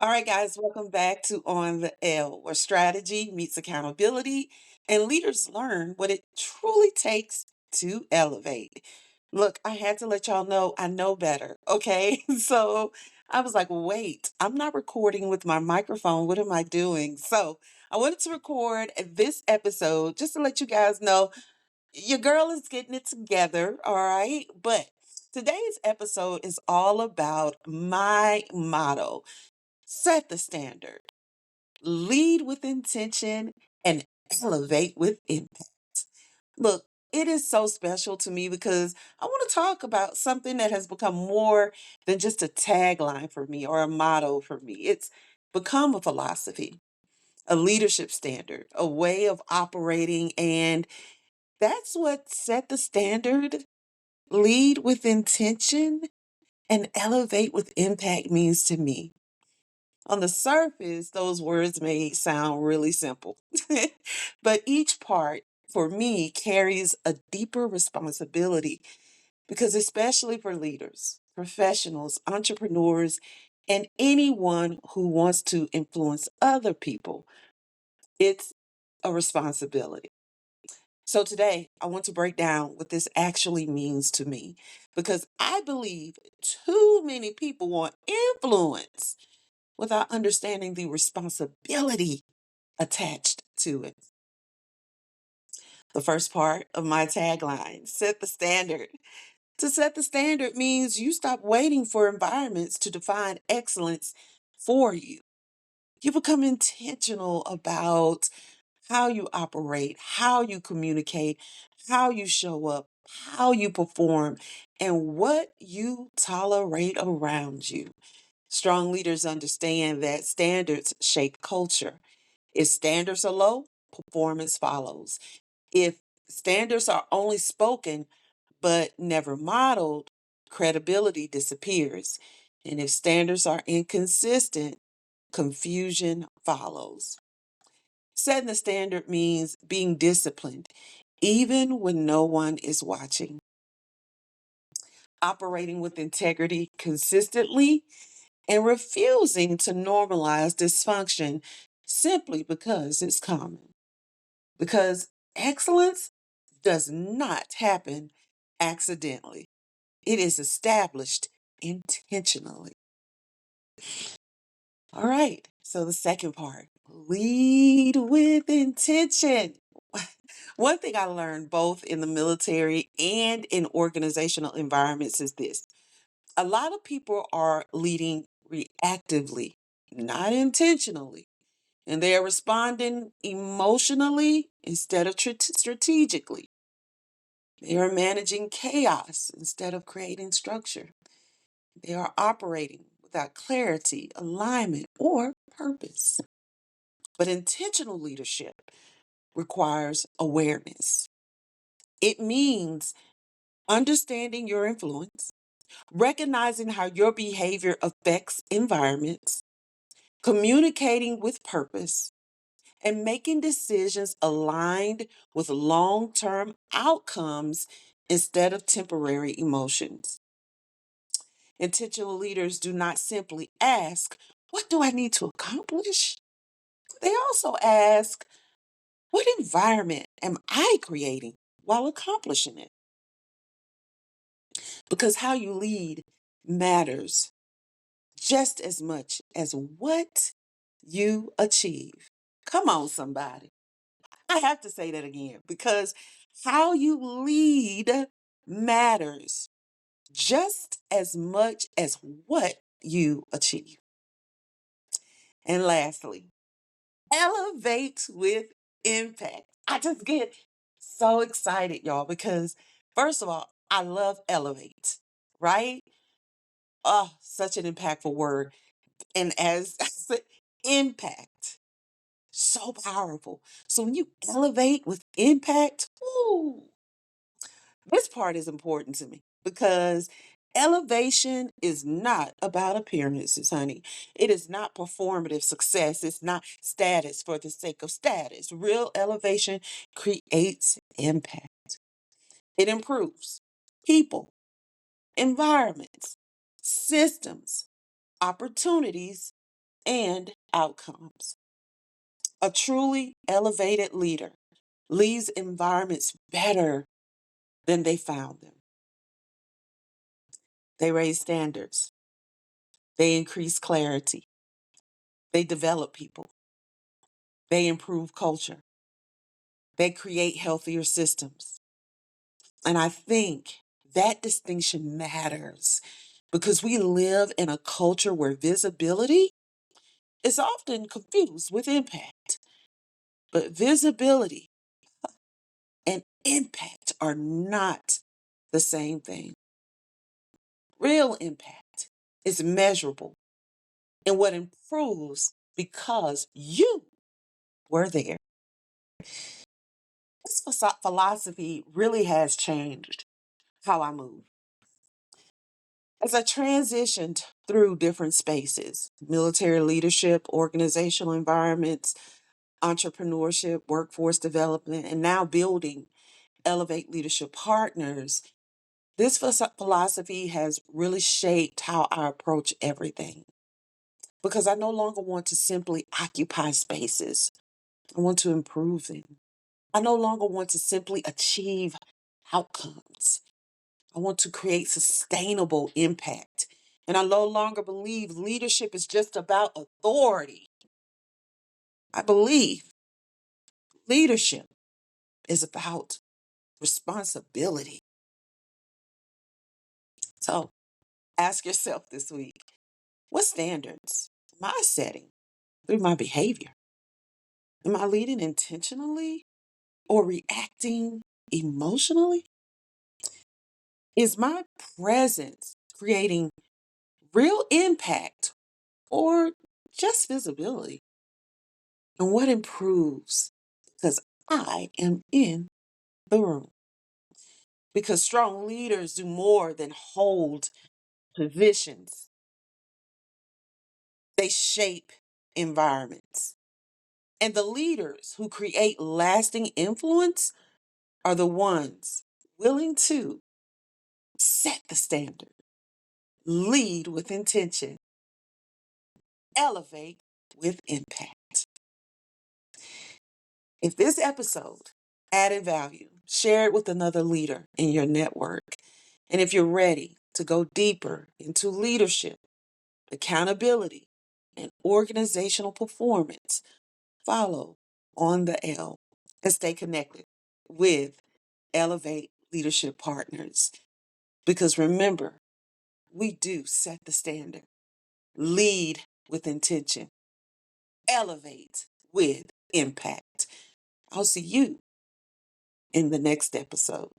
All right, guys, welcome back to On the L, where strategy meets accountability and leaders learn what it truly takes to elevate. Look, I had to let y'all know I know better, okay? So I was like, wait, I'm not recording with my microphone. What am I doing? So I wanted to record this episode just to let you guys know your girl is getting it together, all right? But today's episode is all about my motto: set the standard, lead with intention, and elevate with impact. Look, it is so special to me because I want to talk about something that has become more than just a tagline for me or a motto for me. It's become a philosophy, a leadership standard, a way of operating, and that's what set the standard, lead with intention, and elevate with impact means to me. On the surface, those words may sound really simple, but each part for me carries a deeper responsibility because, especially for leaders, professionals, entrepreneurs, and anyone who wants to influence other people, it's a responsibility. So, today I want to break down what this actually means to me because I believe too many people want influence without understanding the responsibility attached to it. The first part of my tagline: set the standard. To set the standard means you stop waiting for environments to define excellence for you. You become intentional about how you operate, how you communicate, how you show up, how you perform, and what you tolerate around you. Strong leaders understand that standards shape culture. If standards are low, performance follows. If standards are only spoken but never modeled, credibility disappears. And if standards are inconsistent, confusion follows. Setting the standard means being disciplined, even when no one is watching. Operating with integrity consistently and refusing to normalize dysfunction simply because it's common. Because excellence does not happen accidentally, it is established intentionally. All right, so the second part: lead with intention. One thing I learned both in the military and in organizational environments is this: a lot of people are leading reactively, not intentionally. And they are responding emotionally instead of strategically. They are managing chaos instead of creating structure. They are operating without clarity, alignment, or purpose. But intentional leadership requires awareness. It means understanding your influence, recognizing how your behavior affects environments, communicating with purpose, and making decisions aligned with long term outcomes instead of temporary emotions. Intentional leaders do not simply ask, "What do I need to accomplish?" They also ask, "What environment am I creating while accomplishing it?" Because how you lead matters just as much as what you achieve. Come on, somebody. I have to say that again because how you lead matters just as much as what you achieve. And lastly, elevate with impact. I just get so excited, y'all, because first of all, I love elevate, right? Oh, such an impactful word. And as I said, impact, so powerful. So when you elevate with impact, ooh, this part is important to me because elevation is not about appearances, honey. It is not performative success. It's not status for the sake of status. Real elevation creates impact. It improves people, environments, systems, opportunities, and outcomes. A truly elevated leader leaves environments better than they found them. They raise standards, they increase clarity, they develop people, they improve culture, they create healthier systems. And I think that distinction matters because we live in a culture where visibility is often confused with impact. But visibility and impact are not the same thing. Real impact is measurable in what improves because you were there. This philosophy really has changed how I move. As I transitioned through different spaces, military leadership, organizational environments, entrepreneurship, workforce development, and now building Elevate Leadership Partners, this philosophy has really shaped how I approach everything. Because I no longer want to simply occupy spaces, I want to improve them. I no longer want to simply achieve outcomes. I want to create sustainable impact. And I no longer believe leadership is just about authority. I believe leadership is about responsibility. So ask yourself this week, what standards am I setting through my behavior? Am I leading intentionally or reacting emotionally? Is my presence creating real impact or just visibility? And what improves? Because I am in the room. Because strong leaders do more than hold positions, they shape environments. And the leaders who create lasting influence are the ones willing to set the standard, lead with intention, elevate with impact. If this episode added value, share it with another leader in your network. And if you're ready to go deeper into leadership, accountability, and organizational performance, follow on the L and stay connected with Elevate Leadership Partners. Because remember, we do set the standard, lead with intention, elevate with impact. I'll see you in the next episode.